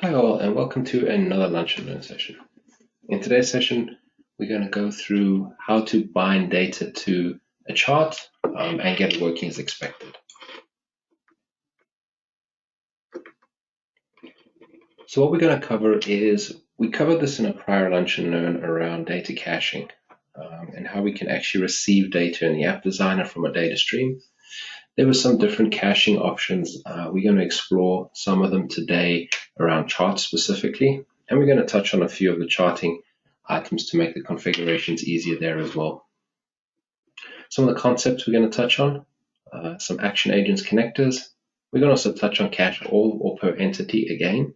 Hi all, and welcome to another Lunch and Learn session. In today's session, we're going to go through how to bind data to a chart and get it working as expected. So what we're going to cover is, we covered this in a prior Lunch and Learn around data caching and how we can actually receive data in the app designer from a data stream. There were some different caching options. We're going to explore some of them today around charts specifically, and we're going to touch on a few of the charting items to make the configurations easier there as well. Some of the concepts we're going to touch on, some action agents connectors. We're going to also touch on cache all or per entity again.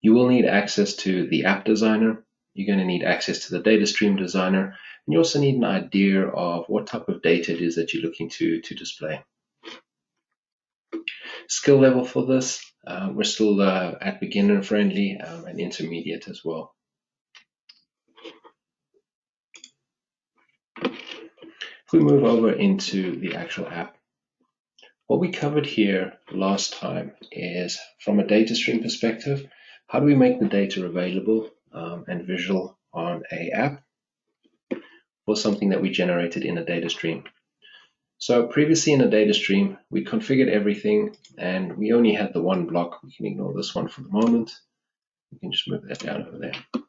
You will need access to the app designer. You're going to need access to the data stream designer. And you also need an idea of what type of data it is that you're looking to display. Skill level for this, we're still at beginner friendly and intermediate as well. If we move over into the actual app, what we covered here last time is, from a data stream perspective, how do we make the data available and visual on an app for something that we generated in a data stream. So previously in a data stream, we configured everything and we only had the one block. We can ignore this one for the moment. We can just move that down over there.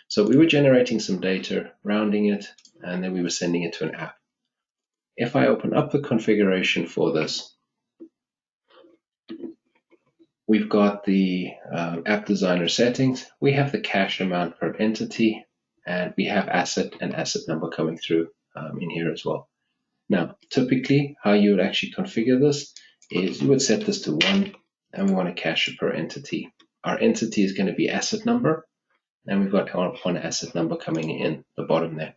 So we were generating some data, rounding it, and then we were sending it to an app. If I open up the configuration for this, we've got the app designer settings. We have the cache amount per entity, and we have asset and asset number coming through in here as well. Now, typically, how you would actually configure this is you would set this to 1, and we want to cache it per entity. Our entity is going to be asset number, and we've got one asset number coming in the bottom there.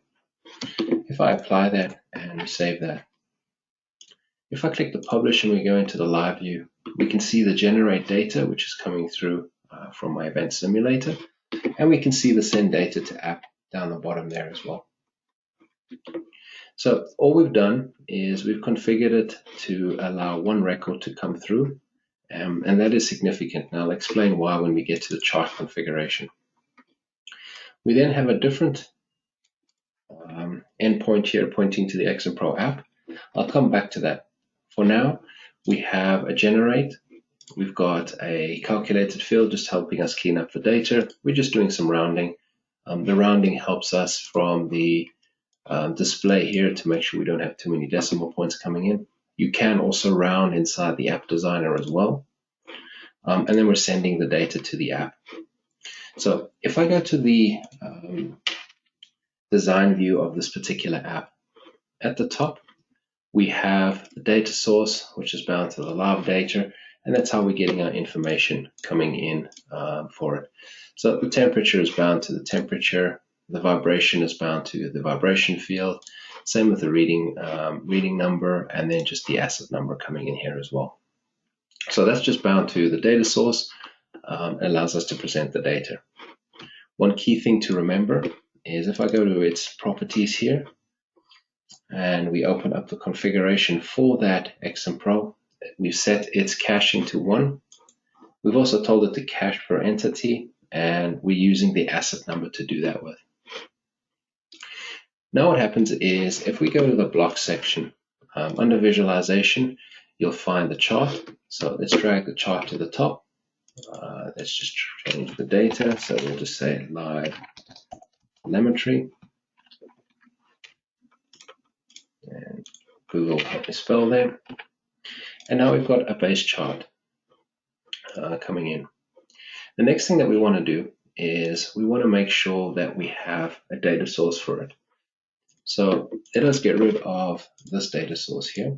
If I apply that and save that, if I click the publish and we go into the live view, we can see the generate data, which is coming through from my event simulator, and we can see the send data to app down the bottom there as well. So all we've done is we've configured it to allow one record to come through, and that is significant. Now I'll explain why when we get to the chart configuration. We then have a different endpoint here pointing to the XMPro app. I'll come back to that. For now, we have a generate. We've got a calculated field just helping us clean up the data. We're just doing some rounding. The rounding helps us from the display here to make sure we don't have too many decimal points coming in. You can also round inside the app designer as well. And then we're sending the data to the app. So if I go to the design view of this particular app, at the top, we have the data source, which is bound to the live data, and that's how we're getting our information coming in for it. So the temperature is bound to the temperature, the vibration is bound to the vibration field, same with the reading number, and then just the asset number coming in here as well. So that's just bound to the data source, allows us to present the data. One key thing to remember is if I go to its properties here, and we open up the configuration for that XMPro, we've set its caching to 1. We've also told it to cache per entity, and we're using the asset number to do that with. Now what happens is if we go to the block section, under visualization, you'll find the chart. So let's drag the chart to the top. Let's just change the data. So we'll just say live telemetry. And Google help me spell there. And now we've got a base chart coming in. The next thing that we want to do is we want to make sure that we have a data source for it. So let us get rid of this data source here.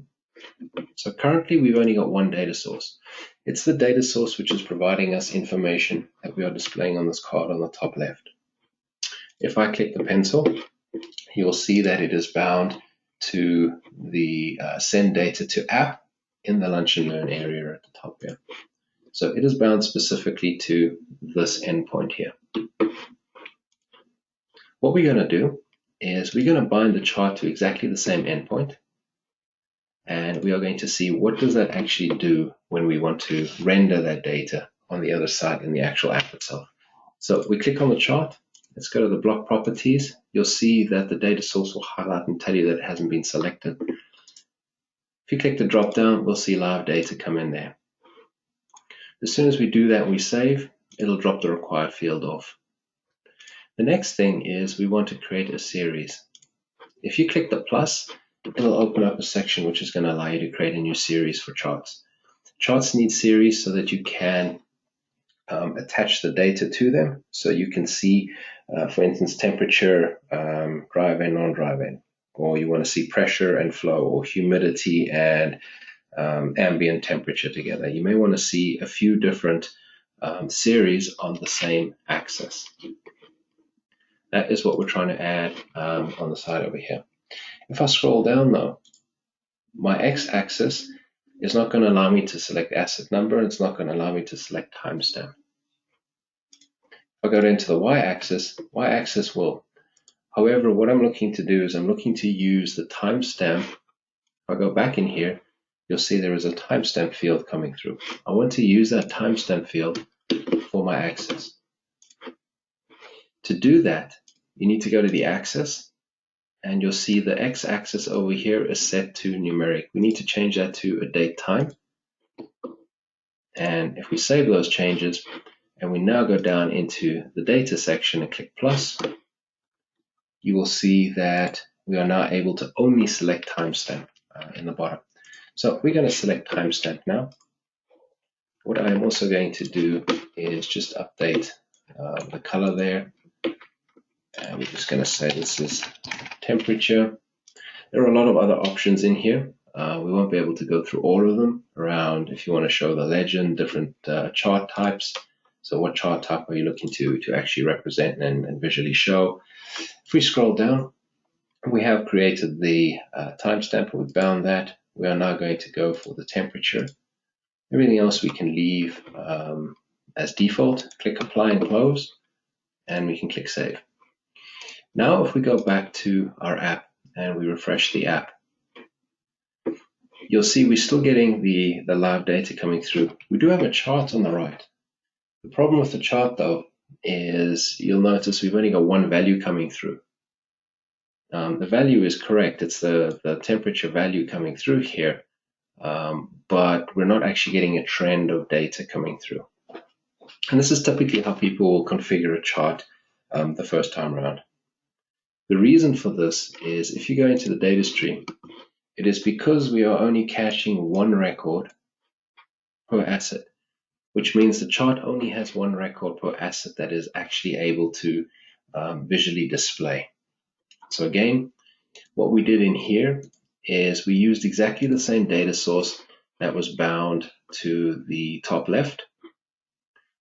So currently we've only got one data source. It's the data source which is providing us information that we are displaying on this card on the top left. If I click the pencil, you'll see that it is bound to the send data to app in the Lunch and Learn area at the top here. So it is bound specifically to this endpoint here. What we're going to do is we're going to bind the chart to exactly the same endpoint, and we are going to see what does that actually do when we want to render that data on the other side in the actual app itself. So we click on the chart. Let's go to the block properties. You'll see that the data source will highlight and tell you that it hasn't been selected. If you click the drop down, we'll see live data come in there. As soon as we do that and we save, it'll drop the required field off. The next thing is we want to create a series. If you click the plus, it'll open up a section which is going to allow you to create a new series for charts. Charts need series so that you can attach the data to them, so you can see, for instance, temperature, drive in, non-drive in, or you want to see pressure and flow, or humidity and ambient temperature together. You may want to see a few different series on the same axis. That is what we're trying to add on the side over here. If I scroll down though, my x-axis is not going to allow me to select asset number, and it's not going to allow me to select timestamp. If I go into the y-axis will. However, what I'm looking to do is I'm looking to use the timestamp. If I go back in here, you'll see there is a timestamp field coming through. I want to use that timestamp field for my axis. To do that, you need to go to the axis, and you'll see the x-axis over here is set to numeric. We need to change that to a date time. And if we save those changes, and we now go down into the data section and click plus, you will see that we are now able to only select timestamp in the bottom. So we're going to select timestamp now. What I am also going to do is just update the color there. And we're just going to say this is temperature. There are a lot of other options in here. We won't be able to go through all of them around if you want to show the legend, different chart types. So what chart type are you looking to actually represent and visually show? If we scroll down, we have created the timestamp, we've bound that. We are now going to go for the temperature. Everything else we can leave as default. Click apply and close, and we can click save. Now if we go back to our app and we refresh the app, you'll see we're still getting the live data coming through. We do have a chart on the right. The problem with the chart though is you'll notice we've only got one value coming through. The value is correct, it's the temperature value coming through here, but we're not actually getting a trend of data coming through. And this is typically how people will configure a chart the first time around. The reason for this is if you go into the data stream, it is because we are only caching one record per asset, which means the chart only has one record per asset that is actually able to visually display. So again, what we did in here is we used exactly the same data source that was bound to the top left.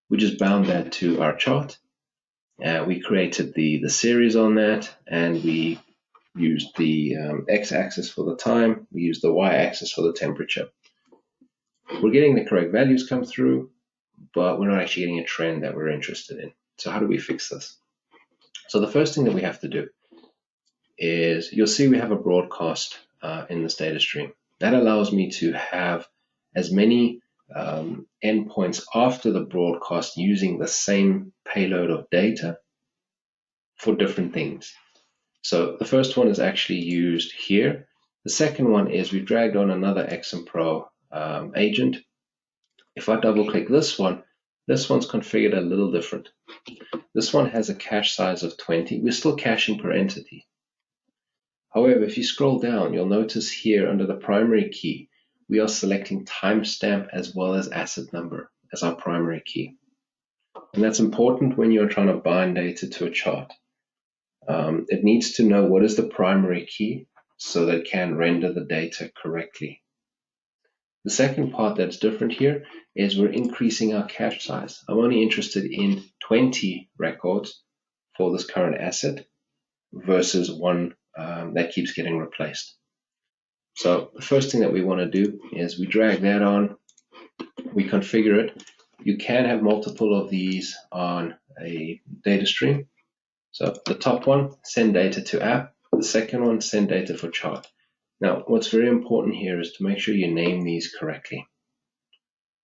We just bound that to our chart. We created the series on that, and we used the x-axis for the time, we used the y-axis for the temperature. We're getting the correct values come through, but we're not actually getting a trend that we're interested in. So how do we fix this? So the first thing that we have to do is, you'll see we have a broadcast in this data stream. That allows me to have as many endpoints after the broadcast using the same payload of data for different things. So the first one is actually used here. The second one is we dragged on another XMPro agent. If I double click this one's configured a little different. This one has a cache size of 20. We're still caching per entity. However, if you scroll down, you'll notice here under the primary key, we are selecting timestamp as well as asset number as our primary key. And that's important when you're trying to bind data to a chart. It needs to know what is the primary key so that it can render the data correctly. The second part that's different here is we're increasing our cache size. I'm only interested in 20 records for this current asset versus one that keeps getting replaced. So the first thing that we want to do is we drag that on, we configure it. You can have multiple of these on a data stream. So the top one, send data to app. The second one, send data for chart. Now, what's very important here is to make sure you name these correctly.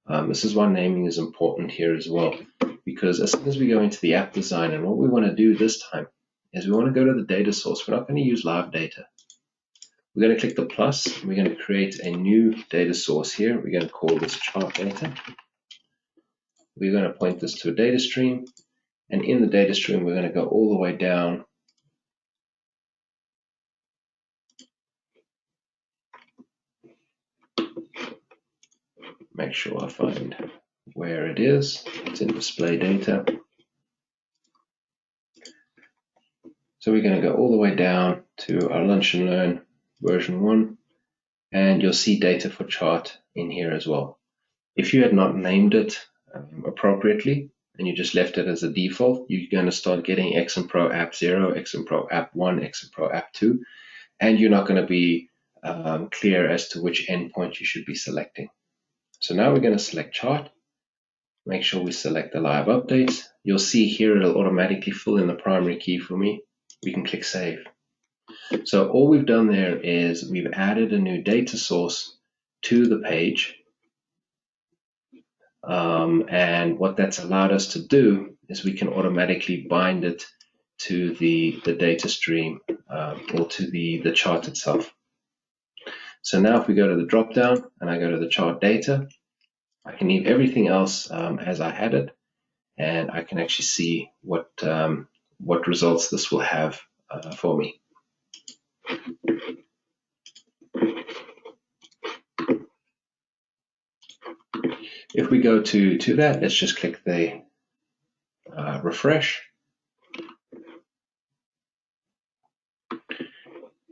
This is why naming is important here as well, because as soon as we go into the app design, and what we want to do this time is we want to go to the data source. We're not going to use live data. We're going to click the plus. We're going to create a new data source here. We're going to call this chart data. We're going to point this to a data stream. And in the data stream, we're going to go all the way down make sure I find where it is. It's in display data. So we're going to go all the way down to our Lunch and Learn version 1, and you'll see data for chart in here as well. If you had not named it appropriately and you just left it as a default, you're going to start getting XMPro app 0, XMPro app 1, XMPro app 2, and you're not going to be clear as to which endpoint you should be selecting. So now we're going to select chart. Make sure we select the live updates. You'll see here it'll automatically fill in the primary key for me. We can click save. So all we've done there is we've added a new data source to the page. And what that's allowed us to do is we can automatically bind it to the data stream or to the chart itself. So now if we go to the drop down and I go to the chart data, I can leave everything else as I had it, and I can actually see what results this will have for me. If we go to that, let's just click the refresh.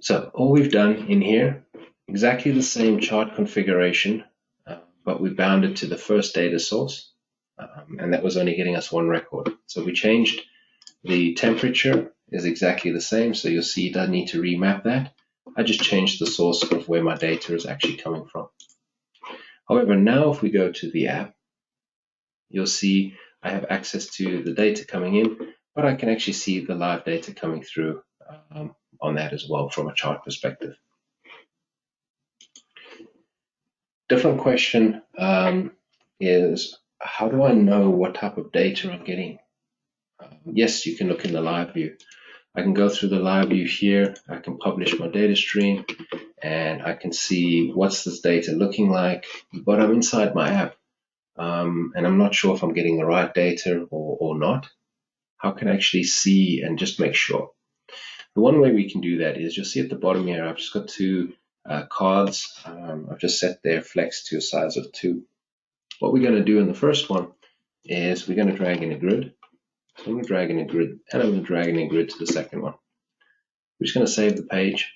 So all we've done in here, exactly the same chart configuration, but we bound it to the first data source, and that was only getting us one record. So we changed the temperature is exactly the same, so you'll see it doesn't need to remap that. I just changed the source of where my data is actually coming from. However, now if we go to the app, you'll see I have access to the data coming in, but I can actually see the live data coming through on that as well from a chart perspective. Different question is, how do I know what type of data I'm getting? Yes, you can look in the live view. I can go through the live view here. I can publish my data stream, and I can see what's this data looking like, but I'm inside my app, and I'm not sure if I'm getting the right data or not. How can I actually see and just make sure? The one way we can do that is, you'll see at the bottom here, I've just got two cards. I've just set their flex to a size of 2. What we're going to do in the first one is we're going to drag in a grid. So I'm going to drag in a grid, and I'm going to drag in a grid to the second one. We're just going to save the page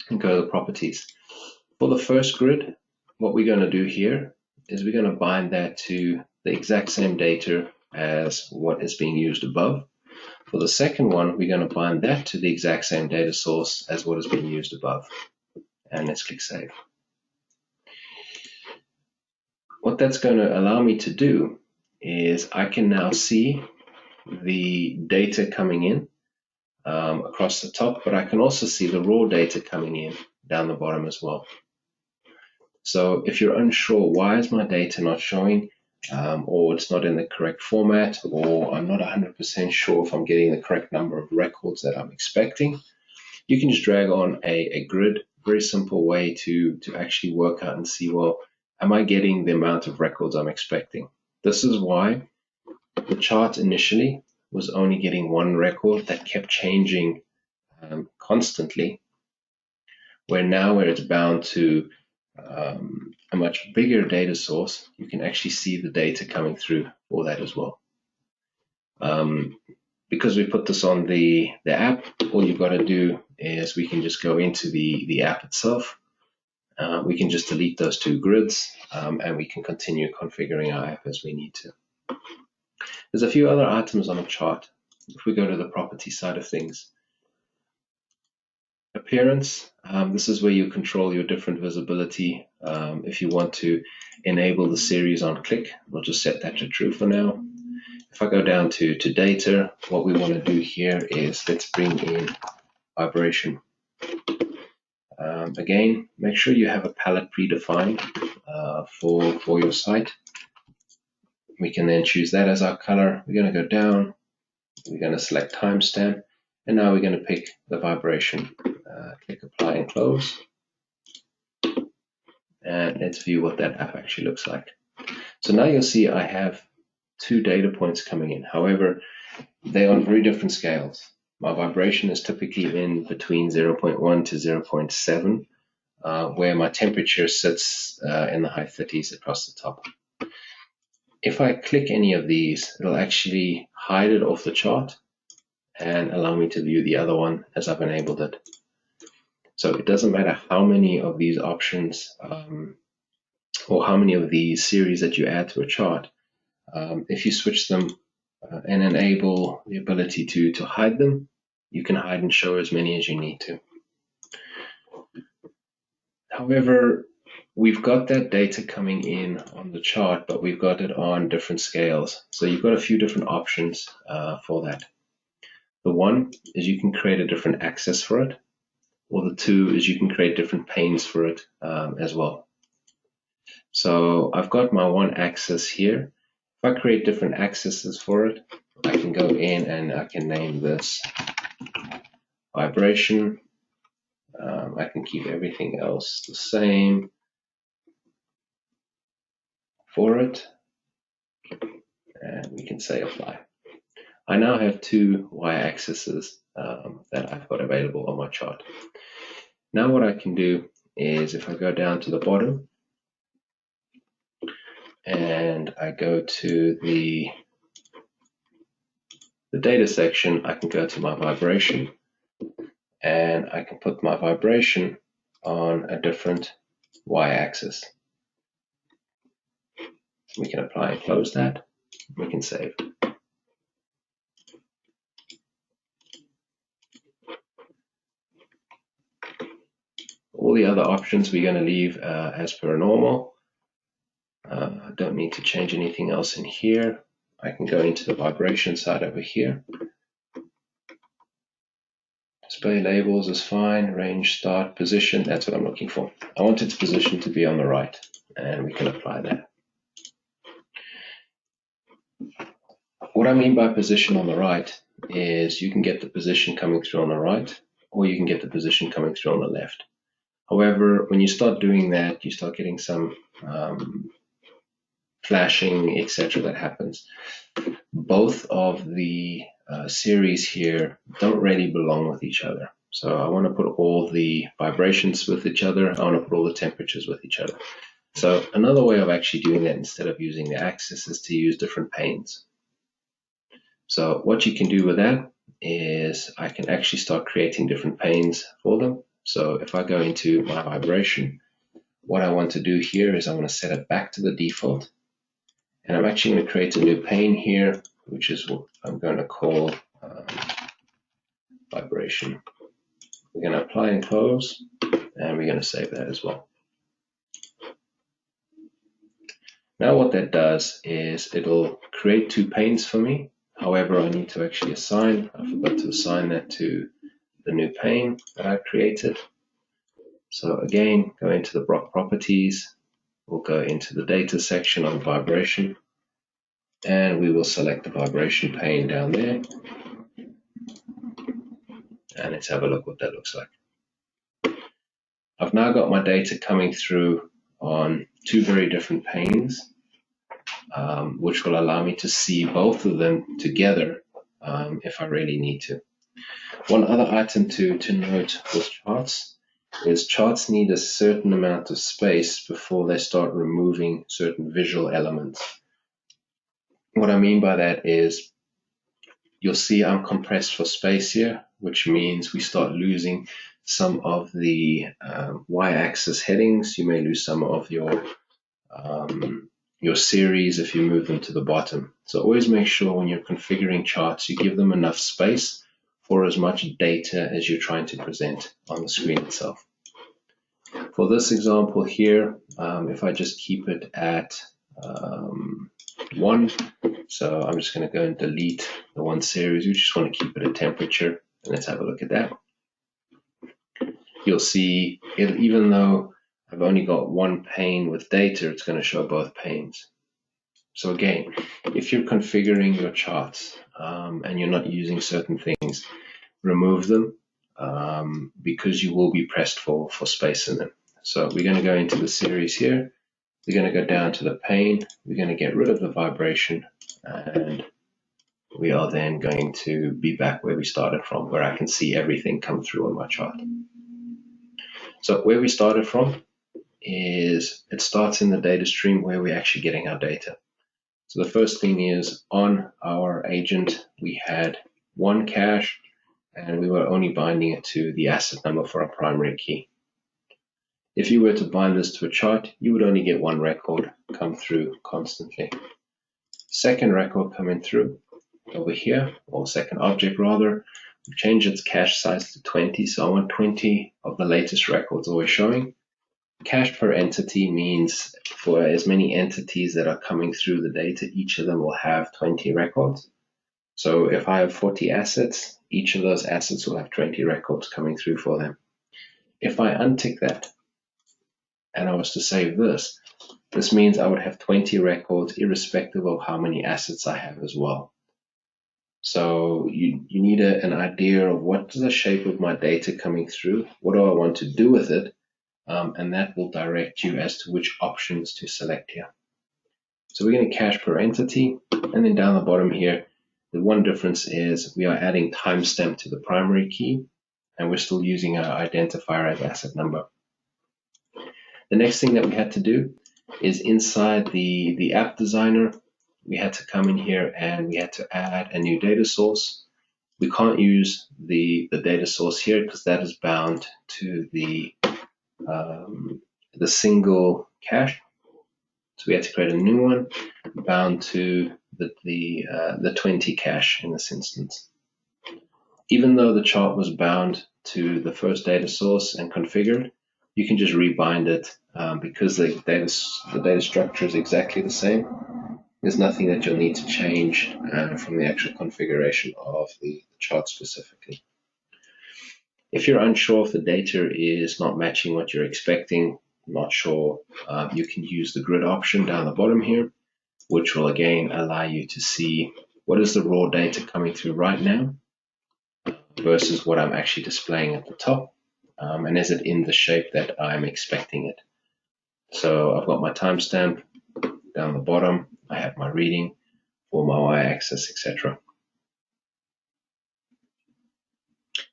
and go to the properties. For the first grid, what we're going to do here is we're going to bind that to the exact same data as what is being used above. For the second one, we're going to bind that to the exact same data source as what is being used above. And let's click save. What that's going to allow me to do is I can now see the data coming in across the top, but I can also see the raw data coming in down the bottom as well. So if you're unsure, why is my data not showing, or it's not in the correct format, or I'm not 100% sure if I'm getting the correct number of records that I'm expecting, you can just drag on a grid. Very simple way to actually work out and see, well, am I getting the amount of records I'm expecting? This is why the chart initially was only getting one record that kept changing constantly, where now where it's bound to a much bigger data source, you can actually see the data coming through for that as well. Because we put this on the app, all you've got to do is we can just go into the app itself. We can just delete those two grids, and we can continue configuring our app as we need to. There's a few other items on the chart. If we go to the property side of things, appearance, this is where you control your different visibility. If you want to enable the series on click, we'll just set that to true for now. If I go down to data, what we want to do here is let's bring in vibration. Again, make sure you have a palette predefined for your site. We can then choose that as our color. We're going to go down, we're going to select timestamp, and now we're going to pick the vibration. Click apply and close, and let's view what that app actually looks like. So now you'll see I have 2 data points coming in. However, they're on very different scales. My vibration is typically in between 0.1 to 0.7, where my temperature sits in the high 30s across the top. If I click any of these, it'll actually hide it off the chart and allow me to view the other one as I've enabled it. So it doesn't matter how many of these options or how many of these series that you add to a chart. If you switch them and enable the ability to hide them, you can hide and show as many as you need to. However, we've got that data coming in on the chart, but we've got it on different scales. So you've got a few different options for that. The one is you can create a different axis for it, or the two is you can create different panes for it as well. So I've got my one axis here. If I create different axes for it, I can go in and I can name this vibration. I can keep everything else the same for it, and we can say apply. I now have 2 y-axes that I've got available on my chart. Now what I can do is if I go down to the bottom and I go to the data section, I can go to my vibration and I can put my vibration on a different y-axis. We can apply and close that. We can save. All the other options we're going to leave as per normal. I don't need to change anything else in here. I can go into the vibration side over here. Display labels is fine. Range, start, position, that's what I'm looking for. I want its position to be on the right, and we can apply that. What I mean by position on the right is you can get the position coming through on the right, or you can get the position coming through on the left. However, when you start doing that, you start getting some flashing, etc. that happens. Both of the series here don't really belong with each other. So I want to put all the vibrations with each other. I want to put all the temperatures with each other. So another way of actually doing that instead of using the axis is to use different panes. So what you can do with that is I can actually start creating different panes for them. So if I go into my vibration, what I want to do here is I want to set it back to the default. And I'm actually going to create a new pane here, which is what I'm going to call vibration. We're going to apply and close, and we're going to save that as well. Now what that does is it'll create 2 panes for me. However, I need to actually assign. I forgot to assign that to the new pane that I created. So again, go into the properties. We'll go into the data section on vibration, and we will select the vibration pane down there. And let's have a look what that looks like. I've now got my data coming through on 2 very different panes, which will allow me to see both of them together if I really need to. One other item to note with charts is charts need a certain amount of space before they start removing certain visual elements. What I mean by that is you'll see I'm compressed for space here, which means we start losing some of the y-axis headings. You may lose some of your series if you move them to the bottom. So always make sure when you're configuring charts, you give them enough space for as much data as you're trying to present on the screen itself. For this example here, if I just keep it at 1, so I'm just going to go and delete the 1 series. We just want to keep it at temperature, and let's have a look at that. You'll see, even though I've only got 1 pane with data, it's going to show both panes. So again, if you're configuring your charts and you're not using certain things, remove them because you will be pressed for space in them. So we're going to go into the series here. We're going to go down to the pane. We're going to get rid of the vibration, and we are then going to be back where we started from, where I can see everything come through on my chart. So where we started from is it starts in the data stream where we're actually getting our data. So the first thing is on our agent, we had one cache and we were only binding it to the asset number for our primary key. If you were to bind this to a chart, you would only get one record come through constantly. Second record coming through over here, or second object rather, we change its cache size to 20. So I want 20 of the latest records always showing. Cache per entity means for as many entities that are coming through the data, each of them will have 20 records. So if I have 40 assets, each of those assets will have 20 records coming through for them. If I untick that and I was to save this, this means I would have 20 records irrespective of how many assets I have as well. So you need an idea of what is the shape of my data coming through, what do I want to do with it, and that will direct you as to which options to select here. So we're going to cache per entity, and then down the bottom here, the one difference is we are adding timestamp to the primary key, and we're still using our identifier as asset number. The next thing that we had to do is inside the app designer, we had to come in here and we had to add a new data source. We can't use the data source here because that is bound to the single cache. So we had to create a new one bound to the 20 cache in this instance. Even though the chart was bound to the first data source and configured, you can just rebind it because the data structure is exactly the same. There's nothing that you'll need to change from the actual configuration of the chart specifically. If you're unsure if the data is not matching what you're expecting, not sure, you can use the grid option down the bottom here, which will again allow you to see what is the raw data coming through right now versus what I'm actually displaying at the top, and is it in the shape that I'm expecting it. So I've got my timestamp down the bottom, I have my reading for my y-axis, etc.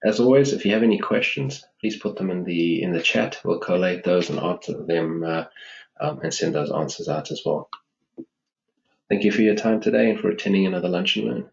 As always, if you have any questions, please put them in the chat. We'll collate those and answer them and send those answers out as well. Thank you for your time today and for attending another Lunch and Learn.